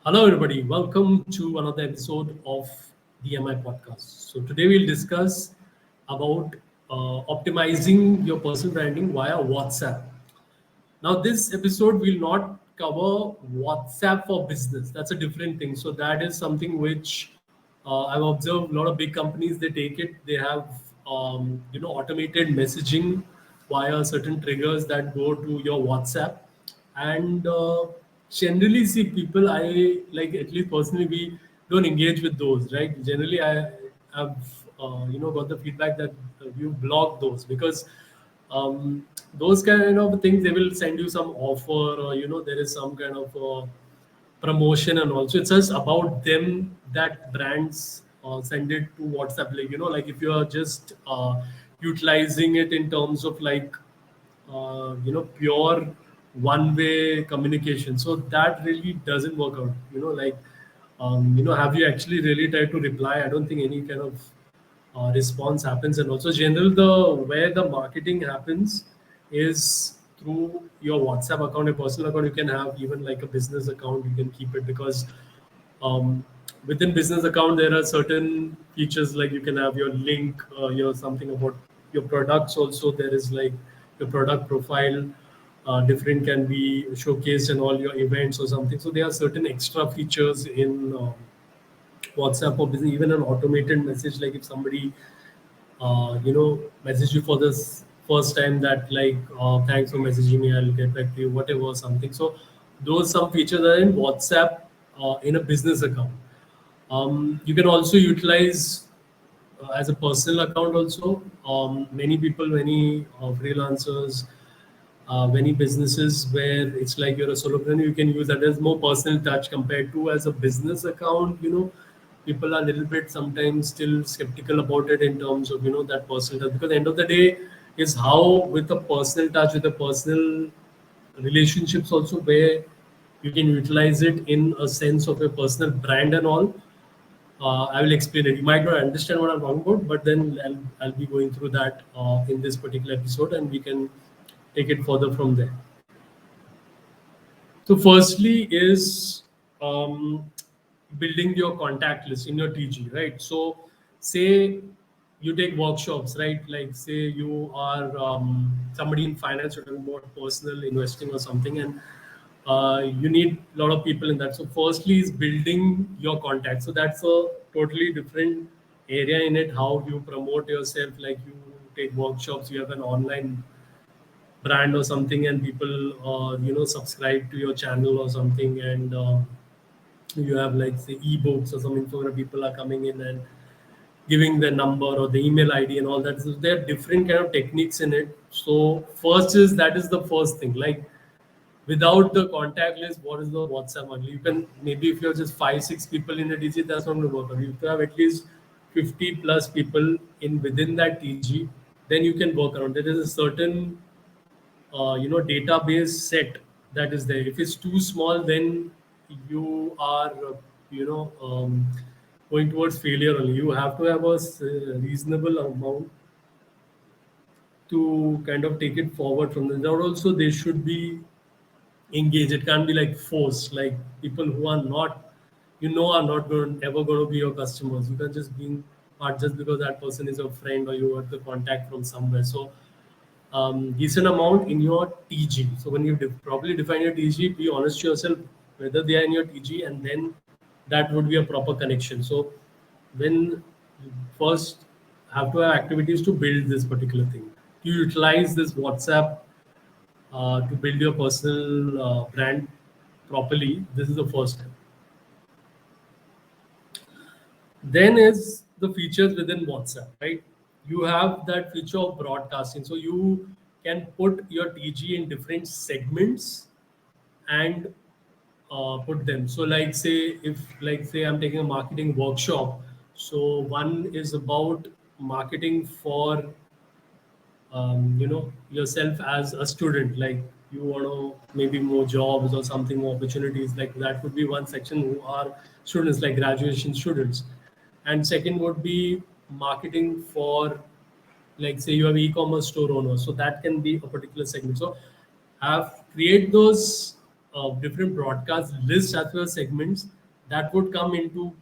Hello, everybody. Welcome to another episode of the MI podcast. So today we'll discuss about optimizing your personal branding via WhatsApp. Now, this episode will not cover WhatsApp for business. That's a different thing. So that is something which I've observed. A lot of big companies they take it. They have automated messaging via certain triggers that go to your WhatsApp, and generally see people. I like at least personally we don't engage with those. Right? Generally, I have got the feedback that you block those because those kind of things they will send you some offer or there is some kind of promotion, and also it's just about them that brands send it to WhatsApp, like like if you are just utilizing it in terms of like pure one way communication, so that really doesn't work out, like have you actually really tried to reply? I don't think any kind of response happens. And also general the where the marketing happens is through your WhatsApp account, a personal account. You can have even like a business account, you can keep it because um, within business account there are certain features like you can have your link, your something about your products. Also there is like your product profile, different can be showcased in all your events or something. So there are certain extra features in WhatsApp for business, even an automated message, like if somebody message you for this first time that like thanks for messaging me, I'll get back to you, whatever something. So those some features are in WhatsApp in a business account. You can also utilize as a personal account also. Many people, many freelancers, many businesses where it's like you're a solopreneur, you can use that as more personal touch compared to as a business account. People are a little bit sometimes still skeptical about it in terms of that personal touch, because the end of the day is how with a personal touch, with a personal relationships also, where you can utilize it in a sense of a personal brand and all. I will explain it. You might not understand what I'm talking about, but then I'll be going through that in this particular episode, and we can take it further from there. So, firstly, is um, building your contact list in your TG, right? So, say you take workshops, right? Like, say you are somebody in finance, you're talking about personal investing or something, and you need a lot of people in that. So, firstly, is building your contacts. So, that's a totally different area in it. How you promote yourself, like you take workshops, you have an online brand or something, and people subscribe to your channel or something, and you have like say ebooks or something, so where people are coming in and giving their number or the email ID and all that. So there are different kind of techniques in it. So first is that is the first thing, like without the contact list, what is the WhatsApp only? You can maybe if you're just 5 6 people in a TG, that's not going to work out. You have to have at least 50 plus people in within that TG, then you can work around. There is a certain database set that is there. If it's too small, then you are going towards failure only. You have to have a reasonable amount to kind of take it forward from there. Also they should be engaged. It can't be like forced, like people who are not are not going ever going to be your customers. You can just being part just because that person is your friend or you got the contact from somewhere. So decent amount in your TG. So when you properly define your TG, be honest to yourself whether they are in your TG, and then that would be a proper connection. So when you first have to have activities to build this particular thing, you utilize this WhatsApp to build your personal brand properly. This is the first step. Then is the features within WhatsApp, right? You have that feature of broadcasting. So you can put your TG in different segments and put them. So like say if like say I'm taking a marketing workshop. So one is about marketing for yourself as a student, like you want to maybe more jobs or something, more opportunities, like that would be one section who are students, like graduation students. And second would be marketing for, like say you have e-commerce store owner, so that can be a particular segment. So have create those different broadcast lists as well as segments that would come into,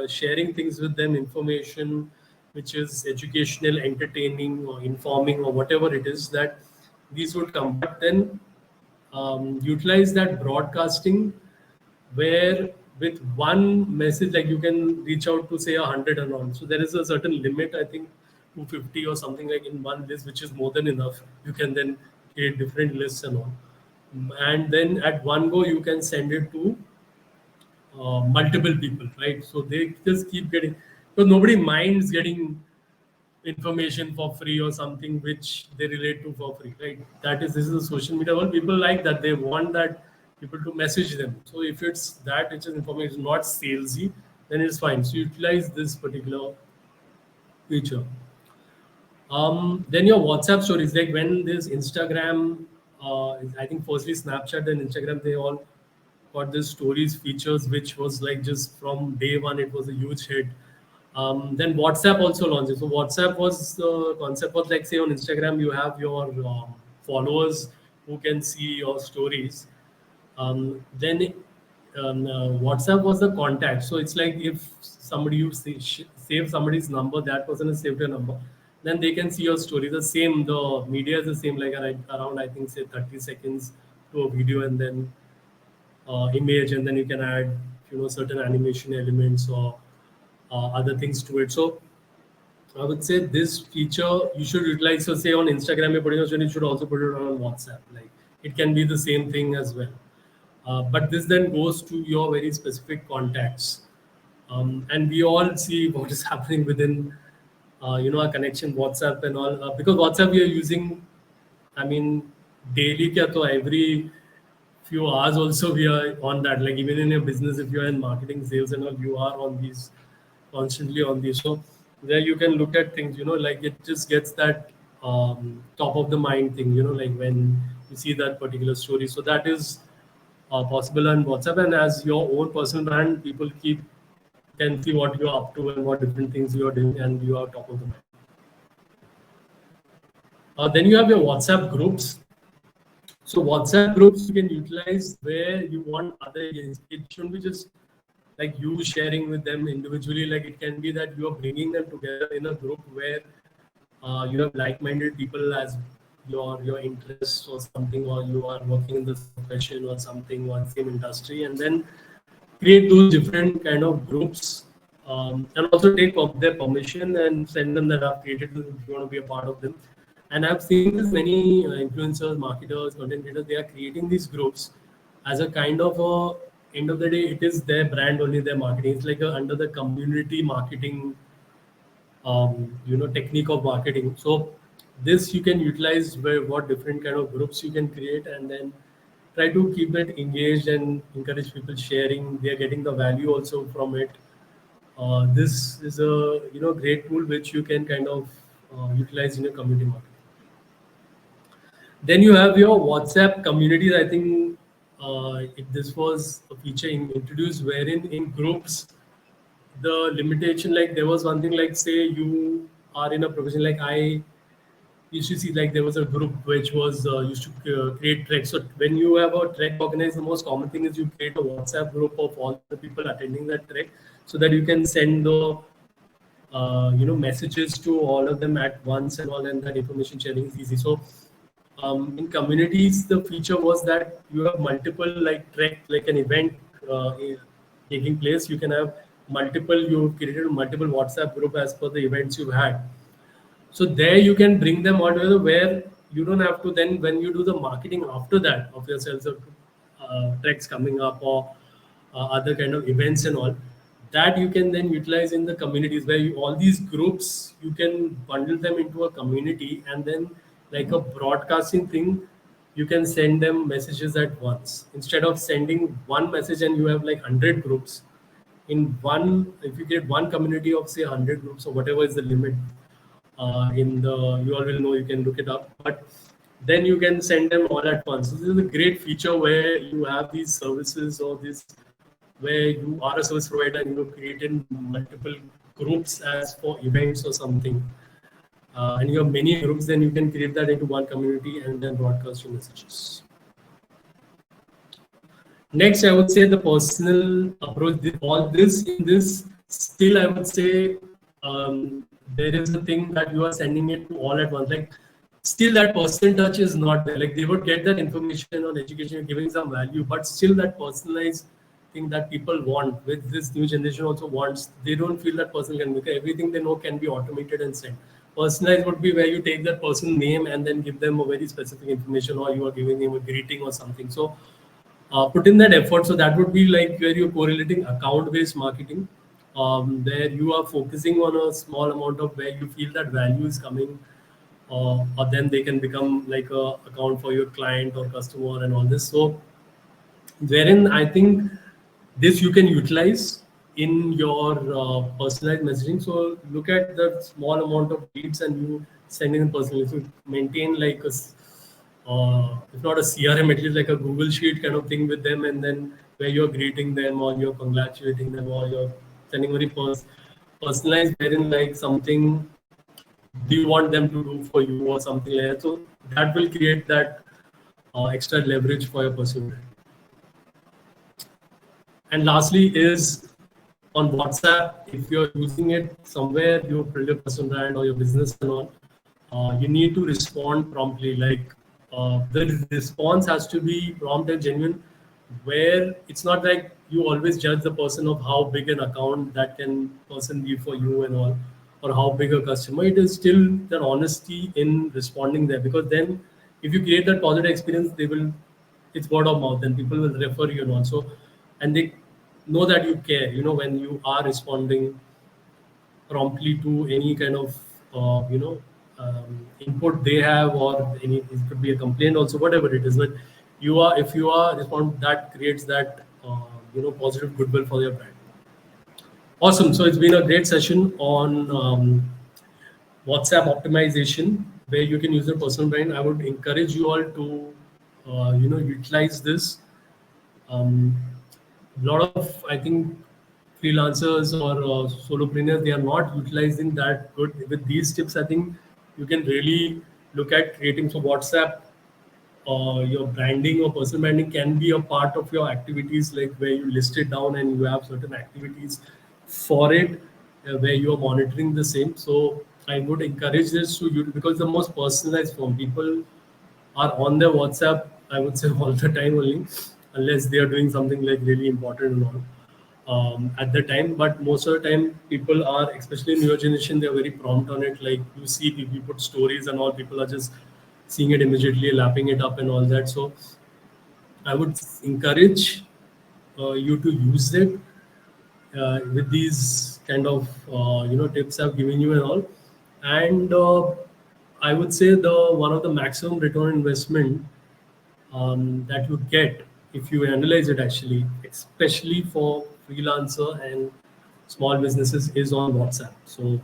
sharing things with them, information which is educational, entertaining, or informing, or whatever it is, that these would come. But then utilize that broadcasting where with one message, like you can reach out to say 100 and on. So there is a certain limit, I think 250 or something like in one list, which is more than enough. You can then create different lists and all. And then at one go, you can send it to multiple people, right? So they just keep getting, because nobody minds getting information for free or something which they relate to for free, right? That is, this is a social media world. People like that. They want that people to message them. So if it's that which is information, not salesy, then it's fine. So utilize this particular feature. Then your WhatsApp stories, like when this Instagram, I think firstly Snapchat and Instagram, they all got this stories features, which was like just from day one, it was a huge hit. Then WhatsApp also launched. So WhatsApp was the concept was like, say on Instagram, you have your followers who can see your stories. Then WhatsApp was the contact. So it's like if somebody save somebody's number, that person has saved your number, then they can see your story. The same, the media is the same, like around I think say 30 seconds to a video, and then image, and then you can add certain animation elements or other things to it. So I would say this feature you should utilize. So say on Instagram you're putting a story, you should also put it on WhatsApp. Like it can be the same thing as well. But this then goes to your very specific contacts, and we all see what is happening within our connection, WhatsApp and all. Because WhatsApp we are using, I mean, daily kya to every few hours also we are on that. Like even in your business, if you are in marketing, sales and all, you are on these, constantly on these. So there you can look at things, like it just gets that top of the mind thing, like when you see that particular story. So that is possible on WhatsApp, and as your own personal brand, people can see what you're up to and what different things you are doing, and you are top of the mind. Then you have your WhatsApp groups. So WhatsApp groups you can utilize where you want other agents. It shouldn't be just like you sharing with them individually. Like it can be that you are bringing them together in a group where you have like-minded people as your interests or something, or you are working in this profession or something, or same industry, and then create those different kind of groups, and also take their permission and send them that I've created this if you want to be a part of them. And I've seen this many influencers, marketers, content creators, they are creating these groups as a kind of a, end of the day, it is their brand only, their marketing. It's like under the community marketing technique of marketing. So this you can utilize where what different kind of groups you can create, and then try to keep it engaged and encourage people sharing. They are getting the value also from it. This is a great tool which you can kind of utilize in your community marketing. Then you have your WhatsApp communities. I think this was a feature introduced wherein in groups the limitation, like there was one thing, like say you are in a profession, like I used to see, like there was a group which was used to create treks. So when you have a trek organized, the most common thing is you create a WhatsApp group of all the people attending that trek, so that you can send the messages to all of them at once and all, and that information sharing is easy. So in communities, the feature was that you have multiple, like trek, like an event taking place. You can have multiple. You've created multiple WhatsApp group as per the events you've had. So there you can bring them all together, where you don't have to then, when you do the marketing after that of your sales of treks coming up, or other kind of events and all, that you can then utilize in the communities, where all these groups you can bundle them into a community, and then like a broadcasting thing, you can send them messages at once, instead of sending one message and you have like 100 groups in one. If you get one community of say 100 groups or whatever is the limit, in the, you all will know, you can look it up, but then you can send them all at once. So this is a great feature where you have these services, or this where you are a service provider and you created multiple groups as for events or something, and you have many groups, then you can create that into one community and then broadcast your messages. Next, I would say the personal approach. All this in this, still I would say there is a thing that you are sending it to all at once. Like still that personal touch is not there. Like they would get that information on education, giving some value, but still that personalized thing that people want with this new generation also wants. They don't feel that person can because everything they know can be automated and sent. Personalized would be where you take that person's name and then give them a very specific information, or you are giving them a greeting or something. So put in that effort. So that would be like where you're correlating account-based marketing, where you are focusing on a small amount of where you feel that value is coming, or then they can become like a account for your client or customer and all this. So wherein I think this you can utilize in your personalized messaging. So look at the small amount of leads and you sending them personally. So maintain like if not a CRM, at least like a Google Sheet kind of thing with them, and then where you're greeting them or you're congratulating them or you're sending very personalized, wherein like something do you want them to do for you or something like that. So that will create that extra leverage for your personal brand. And lastly is on WhatsApp, if you're using it somewhere, you build your personal brand or your business and all, you need to respond promptly. Like the response has to be prompt and genuine, where it's not like you always judge the person of how big an account that can person be for you and all, or how big a customer. It is still the honesty in responding there, because then if you create that positive experience, they will, it's word of mouth and people will refer you and also, and they know that you care, when you are responding promptly to any kind of input they have, or any, it could be a complaint also, whatever it is. But you are, if you are respond, that creates that positive goodwill for your brand. Awesome. So it's been a great session on WhatsApp optimization, where you can use your personal brand. I would encourage you all to utilize this. um, a lot of, I think, freelancers or solopreneurs, they are not utilizing that good with these tips. I think you can really look at creating. So WhatsApp, your branding or personal branding can be a part of your activities, like where you list it down and you have certain activities for it, where you are monitoring the same. So I would encourage this to you, because the most personalized form, people are on their WhatsApp, I would say all the time only, unless they are doing something like really important and all at the time. But most of the time, people are, especially in your generation, they are very prompt on it. Like you see, people put stories and all, people are just seeing it immediately, lapping it up and all that. So I would encourage you to use it with these kind of tips I've given you and all. And I would say the one of the maximum return investment that you get if you analyze it, actually, especially for freelancer and small businesses, is on WhatsApp. So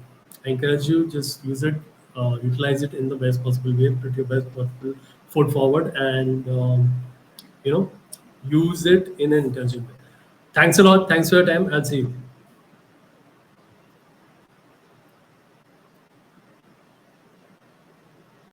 I encourage you, just use it, utilize it in the best possible way, put your best possible foot forward, and you know use it in an intelligent way. Thanks a lot. Thanks for your time. I'll see you.